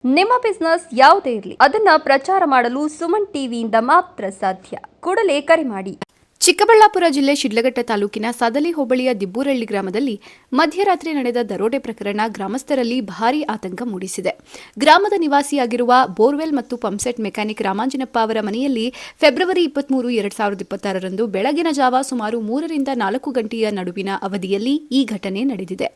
ನಿಮ್ಮ ಬಿಸ್ನೆಸ್ ಯಾವುದೇ ಇರಲಿ ಅದನ್ನ ಪ್ರಚಾರ ಮಾಡಲು ಸುಮನ್ ಟಿವಿಯಿಂದ ಮಾತ್ರ ಸಾಧ್ಯ. ಕೂಡಲೇ ಕರೆ ಮಾಡಿ. ಚಿಕ್ಕಬಳ್ಳಾಪುರ ಜಿಲ್ಲೆ ಶಿಡ್ಲಘಟ್ಟ ತಾಲೂಕಿನ ಸದಲಿ ಹೋಬಳಿಯ ದಿಬ್ಬೂರಳ್ಳಿ ಗ್ರಾಮದಲ್ಲಿ ಮಧ್ಯರಾತ್ರಿ ನಡೆದ ದರೋಡೆ ಪ್ರಕರಣ ಗ್ರಾಮಸ್ಥರಲ್ಲಿ ಭಾರೀ ಆತಂಕ ಮೂಡಿಸಿದೆ. ಗ್ರಾಮದ ನಿವಾಸಿಯಾಗಿರುವ ಬೋರ್ವೆಲ್ ಮತ್ತು ಪಂಪ್ಸೆಟ್ ಮೆಕ್ಯಾನಿಕ್ ರಾಮಾಂಜಿನಪ್ಪ ಅವರ ಮನೆಯಲ್ಲಿ ಫೆಬ್ರವರಿ 23, 2026ರಂದು ಬೆಳಗಿನ ಜಾವ ಸುಮಾರು 3 ರಿಂದ 4 ಗಂಟೆಯ ನಡುವಿನ ಅವಧಿಯಲ್ಲಿ ಈ ಘಟನೆ ನಡೆದಿದೆ.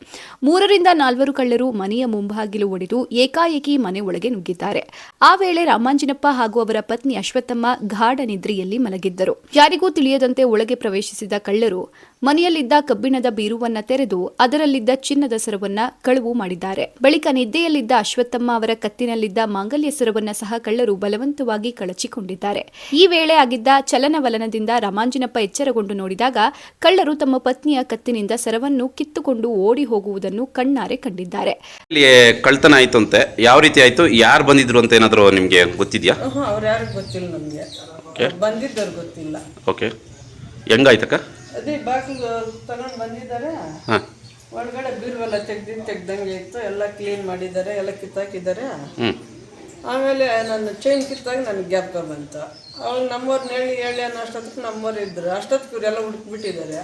3 ರಿಂದ 4 ಕಳ್ಳರು ಮನೆಯ ಮುಂಭಾಗಿಲು ಒಡೆದು ಏಕಾಏಕಿ ಮನೆ ಒಳಗೆ ನುಗ್ಗಿದ್ದಾರೆ. ಆ ವೇಳೆ ರಾಮಾಂಜಿನಪ್ಪ ಹಾಗೂ ಅವರ ಪತ್ನಿ ಅಶ್ವತ್ಥಮ್ಮ ಗಾಢ ನಿದ್ರೆಯಲ್ಲಿ ಮಲಗಿದ್ದರು. ಯಾರಿಗೂ ತಿಳಿಯದಂತೆ ಒಳಗೆ ಪ್ರವೇಶಿಸಿದ ಕಳ್ಳರು ಮನೆಯಲ್ಲಿದ್ದ ಕಬ್ಬಿಣದ ಬೀರುವನ್ನ ತೆರೆದು ಅದರಲ್ಲಿದ್ದ ಚಿನ್ನದ ಸರವನ್ನ ಕಳವು ಮಾಡಿದ್ದಾರೆ. ಬಳಿಕ ನಿದ್ದೆಯಲ್ಲಿದ್ದ ಅಶ್ವತ್ಥಮ್ಮ ಅವರ ಕತ್ತಿನಲ್ಲಿದ್ದ ಮಾಂಗಲ್ಯ ಸರವನ್ನ ಸಹ ಕಳ್ಳರು ಬಲವಂತವಾಗಿ ಕಳಚಿಕೊಂಡಿದ್ದಾರೆ. ಈ ವೇಳೆ ಆಗಿದ್ದ ಚಲನವಲನದಿಂದ ರಾಮಾಂಜಿನಪ್ಪ ಎಚ್ಚರಗೊಂಡು ನೋಡಿದಾಗ ಕಳ್ಳರು ತಮ್ಮ ಪತ್ನಿಯ ಕತ್ತಿನಿಂದ ಸರವನ್ನು ಕಿತ್ತುಕೊಂಡು ಓಡಿ ಹೋಗುವುದನ್ನು ಕಣ್ಣಾರೆ ಕಂಡಿದ್ದಾರೆ. ಕಳ್ತನ ಆಯ್ತು ಅಂತೆ, ಯಾವ ರೀತಿ ಆಯ್ತು, ಯಾರು ಬಂದಿದ್ರು ಅಂತ ಏನಾದರೂ ನಿಮಗೆ ಗೊತ್ತಿದೆಯಾ? ಅವ್ರು ಯಾರು ಗೊತ್ತಿಲ್ಲ ನಮಗೆ, ಬಂದಿದ್ದವ್ರು ಗೊತ್ತಿಲ್ಲ. ಓಕೆ, ಹೆಂಗಾಯ್ತಕ್ಕ? ಅದೇ ಬಾಗಿಲು ತಗೊಂಡು ಬಂದಿದ್ದಾರೆ, ಒಳಗಡೆ ಬೀರುವೆಲ್ಲ ತೆಗ್ದಂಗೆ ಇತ್ತು, ಎಲ್ಲ ಕ್ಲೀನ್ ಮಾಡಿದ್ದಾರೆ, ಎಲ್ಲ ಕಿತ್ತಾಕಿದ್ದಾರೆ. ಆಮೇಲೆ ನನ್ನ ಚೈನ್ ಕಿತ್ತಾಗ ನನಗೆ ಜ್ಞಾಪಕ ಬಂತು. ಅವ್ರು ನಮ್ಮವ್ರನ್ನ ಹೇಳಿ ಅನ್ನೋ ಅಷ್ಟೊತ್ತಿಗೆ ನಮ್ಮವ್ರು ಇದ್ರು. ಅಷ್ಟೊತ್ತಿಗೆ ಇವರೆಲ್ಲ ಹುಡುಕ್ಬಿಟ್ಟಿದ್ದಾರೆ.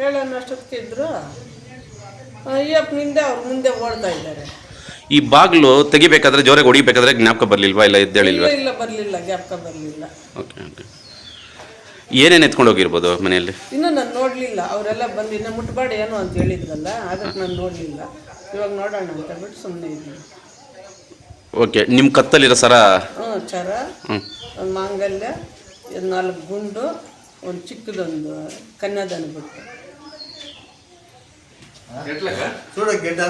ಹೇಳಿ ಅನ್ನೋ ಅಷ್ಟೊತ್ತಿಗೆ ಇದ್ರು. ಅಯ್ಯಪ್ಪನಿಂದ ಅವ್ರ ಮುಂದೆ ಓಡ್ತಾ ಇದ್ದಾರೆ. ಈ ಬಾಗಿಲು ತೆಗಿಬೇಕಾದ್ರೆ ಜೋರಾಗಿ ಹೊಡಿಬೇಕಾದ್ರೆ ಜ್ಞಾಪಕ ಬರಲಿಲ್ವಾ? ಇಲ್ಲ ಎದ್ದೇಳಿಲ್ವಾ? ಇಲ್ಲ ಬರಲಿಲ್ಲ, ಜ್ಞಾಪಕ ಬರಲಿಲ್ಲ. Okay okay. ಏನೇನು ಎತ್ಕೊಂಡು ಹೋಗಿರ್ಬೋದು ಮನೆಯಲ್ಲಿ? ಇನ್ನೂ ನಾನು ನೋಡಲಿಲ್ಲ. ಅವರೆಲ್ಲ ಬಂದು ಇನ್ನೂ ಮುಟ್ಬಾಡಿ ಏನು ಅಂತ ಹೇಳಿದ್ರಲ್ಲ, ಅದಕ್ಕೆ ನಾನು ನೋಡಲಿಲ್ಲ. ಇವಾಗ ನೋಡೋಣ ಅಂತ ಹೇಳ್ಬಿಟ್ಟು ಸುಮ್ಮನೆ ಇದ್ದೀನಿ. ಓಕೆ, ನಿಮ್ಮ ಕತ್ತಲ್ಲಿರೋ ಸರ? ಚರ, ಒಂದು ಮಾಂಗಲ್ಯ, 4 ಗುಂಡು, ಒಂದು ಚಿಕ್ಕದೊಂದು ಕನ್ಯಾದಾನ ಬಿಟ್ಟು. ಸೂಳು ಗೆಡ್ಡ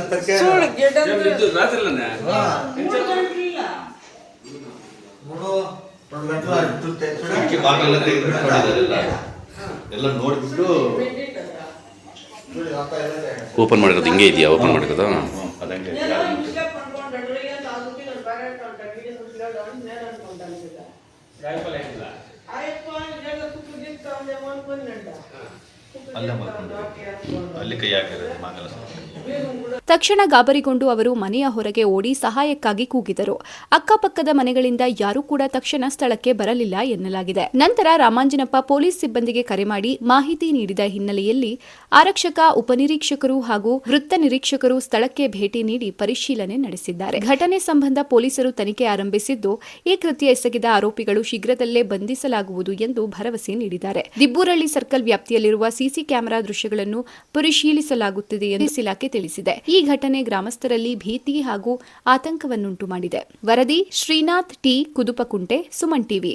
ಓಪನ್ ಮಾಡಿರೋದು ಹಿಂಗೆ ಇದೆಯಾ? ಓಪನ್ ಮಾಡಿರೋದು ತಕ್ಷಣ ಗಾಬರಿಗೊಂಡು ಅವರು ಮನೆಯ ಹೊರಗೆ ಓಡಿ ಸಹಾಯಕ್ಕಾಗಿ ಕೂಗಿದರು. ಅಕ್ಕಪಕ್ಕದ ಮನೆಗಳಿಂದ ಯಾರೂ ಕೂಡ ತಕ್ಷಣ ಸ್ಥಳಕ್ಕೆ ಬರಲಿಲ್ಲ ಎನ್ನಲಾಗಿದೆ. ನಂತರ ರಾಮಾಂಜಿನಪ್ಪ ಪೊಲೀಸ್ ಸಿಬ್ಬಂದಿಗೆ ಕರೆ ಮಾಡಿ ಮಾಹಿತಿ ನೀಡಿದ ಹಿನ್ನೆಲೆಯಲ್ಲಿ ಆರಕ್ಷಕ, ಉಪನಿರೀಕ್ಷಕರು ಹಾಗೂ ವೃತ್ತ ನಿರೀಕ್ಷಕರು ಸ್ಥಳಕ್ಕೆ ಭೇಟಿ ನೀಡಿ ಪರಿಶೀಲನೆ ನಡೆಸಿದ್ದಾರೆ. ಘಟನೆ ಸಂಬಂಧ ಪೊಲೀಸರು ತನಿಖೆ ಆರಂಭಿಸಿದ್ದು, ಈ ಕೃತ್ಯ ಎಸಗಿದ ಆರೋಪಿಗಳು ಶೀಘ್ರದಲ್ಲೇ ಬಂಧಿಸಲಾಗುವುದು ಎಂದು ಭರವಸೆ ನೀಡಿದ್ದಾರೆ. ದಿಬ್ಬೂರಳ್ಳಿ ಸರ್ಕಲ್ ವ್ಯಾಪ್ತಿಯಲ್ಲಿರುವ ಸಿಸಿ ಕ್ಯಾಮೆರಾ ದೃಶ್ಯಗಳನ್ನು ಪರಿಶೀಲಿಸಲಾಗುತ್ತಿದೆ ಎಂದು ಇಲಾಖೆ ತಿಳಿಸಿದೆ. ಈ ಘಟನೆ ಗ್ರಾಮಸ್ಥರಲ್ಲಿ ಭೀತಿ ಹಾಗೂ ಆತಂಕವನ್ನುಂಟು ಮಾಡಿದೆ. ವರದಿ ಶ್ರೀನಾಥ್ ಟಿ, ಕುದುಪಕುಂಟೆ, ಸುಮನ್ ಟಿವಿ.